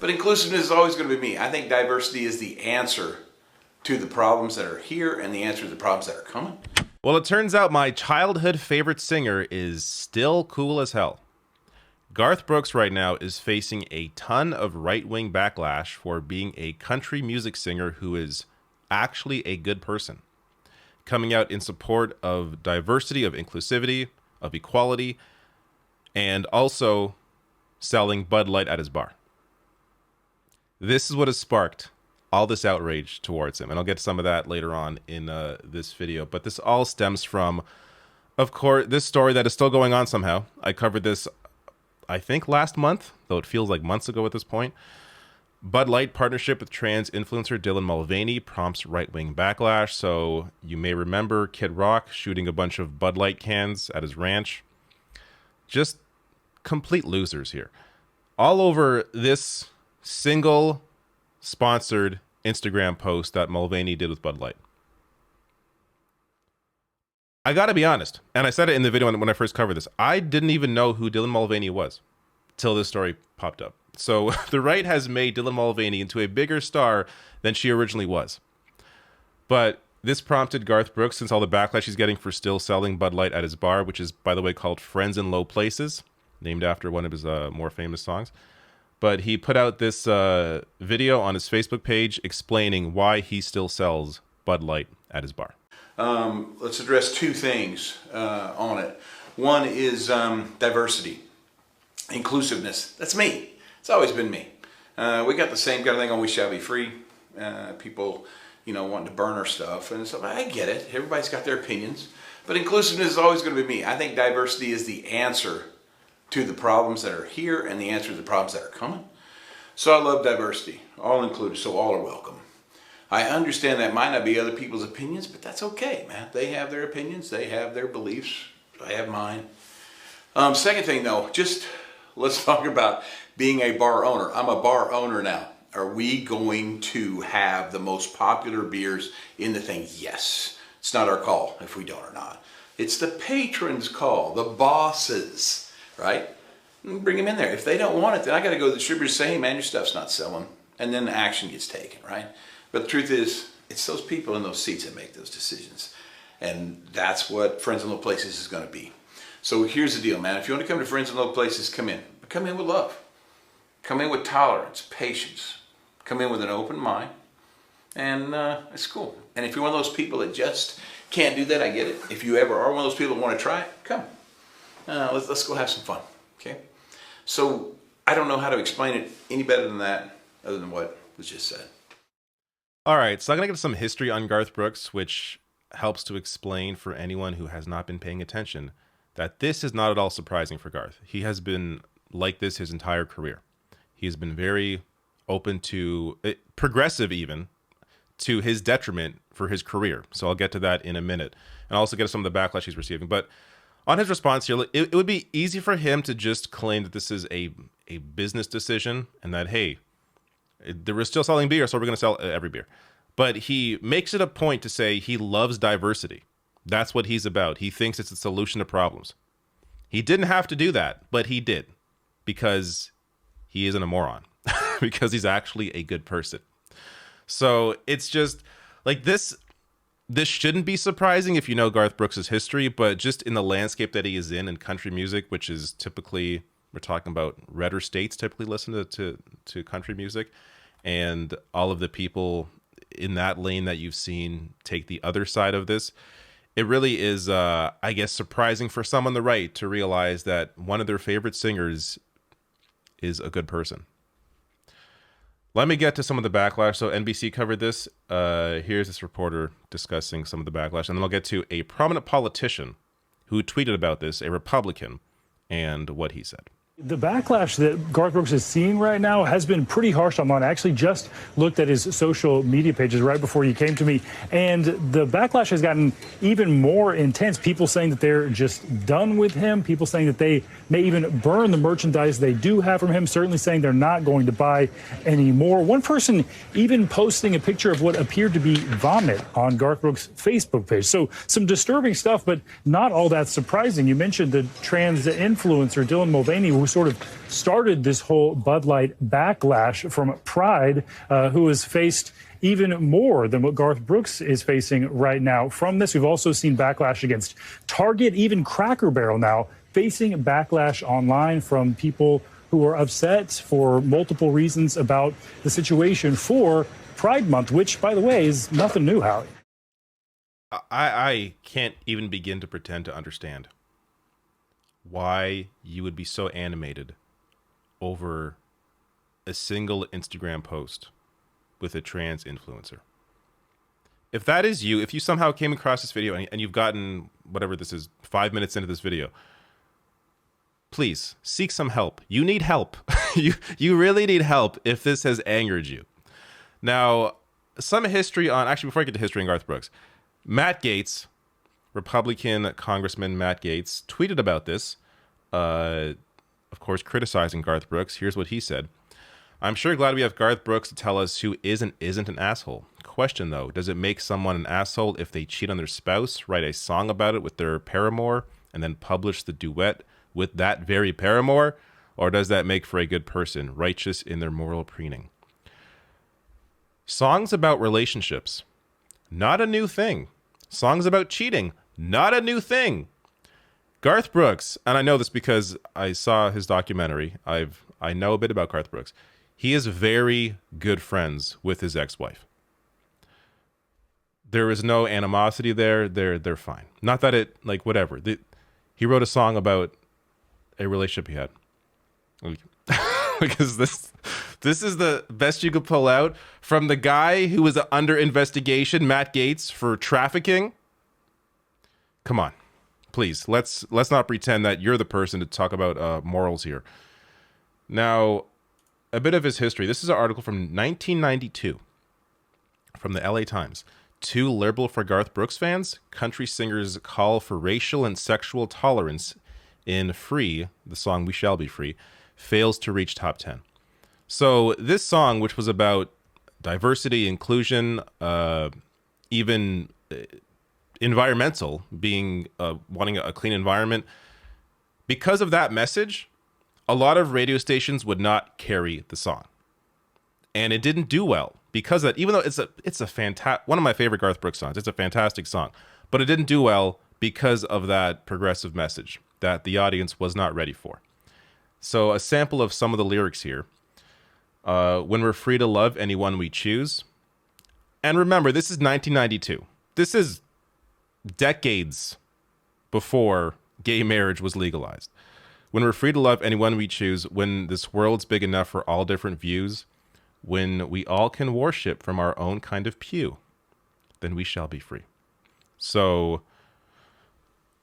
But inclusiveness is always going to be me. I think diversity is the answer to the problems that are here and the answer to the problems that are coming. Well, it turns out my childhood favorite singer is still cool as hell. Garth Brooks right now is facing a ton of right-wing backlash for being a country music singer who is actually a good person, coming out in support of diversity, of inclusivity, of equality, and also selling Bud Light at his bar. This is what has sparked all this outrage towards him, and I'll get to some of that later on in this video. But this all stems from, of course, this story that is still going on somehow. I covered this, I think, last month, though it feels like months ago at this point. Bud Light partnership with trans influencer Dylan Mulvaney prompts right-wing backlash. So you may remember Kid Rock shooting a bunch of Bud Light cans at his ranch. Just complete losers here. All over this single sponsored Instagram post that Mulvaney did with Bud Light. I gotta be honest, and I said it in the video when I first covered this, I didn't even know who Dylan Mulvaney was till this story popped up. So the right has made Dylan Mulvaney into a bigger star than she originally was. But this prompted Garth Brooks, since all the backlash he's getting for still selling Bud Light at his bar, which is, by the way, called Friends in Low Places, named after one of his more famous songs. But he put out this video on his Facebook page explaining why he still sells Bud Light at his bar. Let's address two things on it. One is diversity, inclusiveness. That's me. It's always been me. We got the same kind of thing on We Shall Be Free. People, wanting to burn our stuff. And so I get it. Everybody's got their opinions. But inclusiveness is always going to be me. I think diversity is the answer to the problems that are here and the answer to the problems that are coming. So I love diversity, all included, so all are welcome. I understand that might not be other people's opinions, but that's okay, man. They have their opinions, they have their beliefs, I have mine. Second thing though, just let's talk about being a bar owner. I'm a bar owner now. Are we going to have the most popular beers in the thing? Yes. It's not our call if we don't or not. It's the patrons' call, the bosses. Right? Bring them in there. If they don't want it, then I got to go to the distributor and say, hey man, your stuff's not selling. And then the action gets taken, right? But the truth is, it's those people in those seats that make those decisions. And that's what Friends in Low Places is going to be. So here's the deal, man. If you want to come to Friends in Low Places, come in. But come in with love. Come in with tolerance, patience. Come in with an open mind. And it's cool. And if you're one of those people that just can't do that, I get it. If you ever are one of those people that want to try it, come. Let's go have some fun, okay? So I don't know how to explain it any better than that, other than what was just said. All right, so I'm going to get some history on Garth Brooks, which helps to explain for anyone who has not been paying attention that this is not at all surprising for Garth. He has been like this his entire career. He has been very open to, progressive even, to his detriment for his career. So I'll get to that in a minute. And I'll also get to some of the backlash he's receiving. But on his response here, it would be easy for him to just claim that this is a business decision and that, hey, we're still selling beer, so we're going to sell every beer. But he makes it a point to say he loves diversity. That's what he's about. He thinks it's a solution to problems. He didn't have to do that, but he did because he isn't a moron, because he's actually a good person. So it's just like this shouldn't be surprising if you know Garth Brooks' history, but just in the landscape that he is in country music, which is typically, we're talking about redder states typically listen to country music, and all of the people in that lane that you've seen take the other side of this, it really is, I guess, surprising for some on the right to realize that one of their favorite singers is a good person. Let me get to some of the backlash. So NBC covered this. Here's this reporter discussing some of the backlash. And then I'll get to a prominent politician who tweeted about this, a Republican, and what he said. The backlash that Garth Brooks is seeing right now has been pretty harsh online. I actually just looked at his social media pages right before you came to me, and the backlash has gotten even more intense. People saying that they're just done with him, people saying that they may even burn the merchandise they do have from him, certainly saying they're not going to buy anymore. One person even posting a picture of what appeared to be vomit on Garth Brooks' Facebook page. So some disturbing stuff, but not all that surprising. You mentioned the trans influencer Dylan Mulvaney who sort of started this whole Bud Light backlash from Pride, who has faced even more than what Garth Brooks is facing right now. From this, we've also seen backlash against Target, even Cracker Barrel now facing backlash online from people who are upset for multiple reasons about the situation for Pride Month, which, by the way, is nothing new, Howie. I can't even begin to pretend to understand why you would be so animated over a single Instagram post with a trans influencer. If that is you, if you somehow came across this video and you've gotten, whatever this is, 5 minutes into this video, please seek some help. You need help. You really need help if this has angered you. Now, some history on, actually, before I get to history on Garth Brooks, Matt Gaetz, Republican Congressman Matt Gaetz, tweeted about this, of course, criticizing Garth Brooks. Here's what he said. I'm sure glad we have Garth Brooks to tell us who is and isn't an asshole. Question, though, does it make someone an asshole if they cheat on their spouse, write a song about it with their paramour, and then publish the duet with that very paramour? Or does that make for a good person, righteous in their moral preening? Songs about relationships, not a new thing. Songs about cheating, not a new thing. Garth Brooks, and I know this because I saw his documentary. I know a bit about Garth Brooks. He is very good friends with his ex-wife. There is no animosity there. They're fine. Not that it, like, whatever. He wrote a song about a relationship he had. Because this is the best you could pull out from the guy who was under investigation, Matt Gaetz, for trafficking. Come on, please. Let's not pretend that you're the person to talk about morals here. Now, a bit of his history. This is an article from 1992 from the LA Times. Too liberal for Garth Brooks fans? Country singers call for racial and sexual tolerance in Free, the song We Shall Be Free, fails to reach top 10. So this song, which was about diversity, inclusion, even environmental, being wanting a clean environment, because of that message, a lot of radio stations would not carry the song, and it didn't do well because of that. Even though it's a fantastic, one of my favorite Garth Brooks songs, it's a fantastic song, but it didn't do well because of that progressive message that the audience was not ready for. So a sample of some of the lyrics here. When we're free to love anyone we choose. And remember, this is 1992. This is decades before gay marriage was legalized. When we're free to love anyone we choose, when this world's big enough for all different views, when we all can worship from our own kind of pew, then we shall be free. So,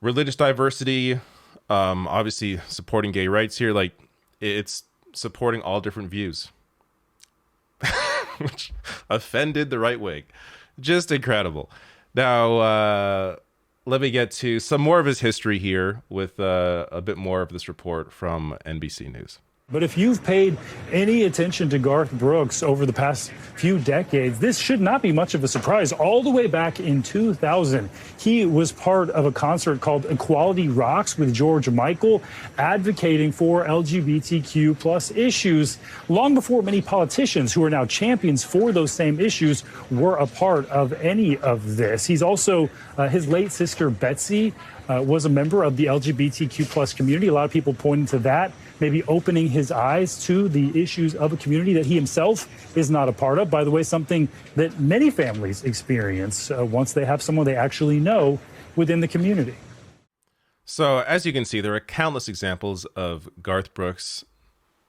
religious diversity, obviously supporting gay rights here, like it's supporting all different views, which offended the right wing. Just incredible. Now, let me get to some more of his history here with a bit more of this report from NBC News. But if you've paid any attention to Garth Brooks over the past few decades, this should not be much of a surprise. All the way back in 2000, he was part of a concert called Equality Rocks with George Michael, advocating for LGBTQ plus issues long before many politicians who are now champions for those same issues were a part of any of this. He's also, his late sister Betsy was a member of the LGBTQ plus community. A lot of people pointing to that, maybe opening his eyes to the issues of a community that he himself is not a part of. By the way, something that many families experience once they have someone they actually know within the community. So as you can see, there are countless examples of Garth Brooks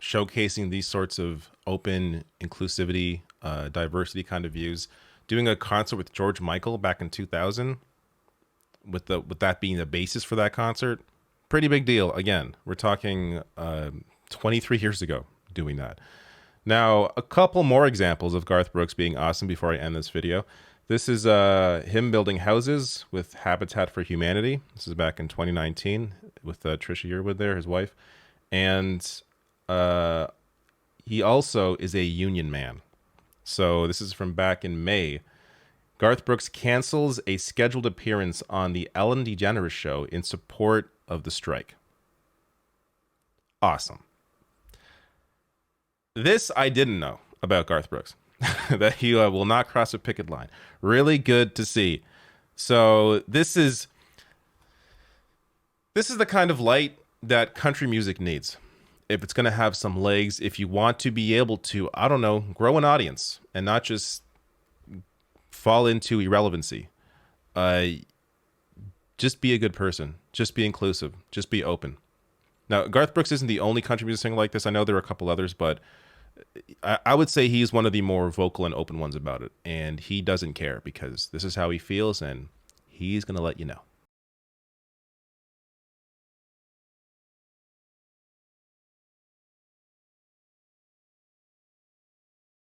showcasing these sorts of open inclusivity, diversity kind of views. Doing a concert with George Michael back in 2000, with that being the basis for that concert, pretty big deal. Again, we're talking 23 years ago doing that. Now, a couple more examples of Garth Brooks being awesome before I end this video. This is him building houses with Habitat for Humanity. This is back in 2019 with Trisha Yearwood there, his wife. And he also is a union man. So this is from back in May. Garth Brooks cancels a scheduled appearance on the Ellen DeGeneres show in support of the strike. Awesome. This I didn't know about Garth Brooks, that he will not cross a picket line. Really good to see. So this is the kind of light that country music needs. If it's going to have some legs, if you want to be able to, I don't know, grow an audience and not just fall into irrelevancy, just be a good person. Just be inclusive. Just be open. Now, Garth Brooks isn't the only country music singer like this. I know there are a couple others, but I would say he's one of the more vocal and open ones about it. And he doesn't care because this is how he feels, and he's going to let you know.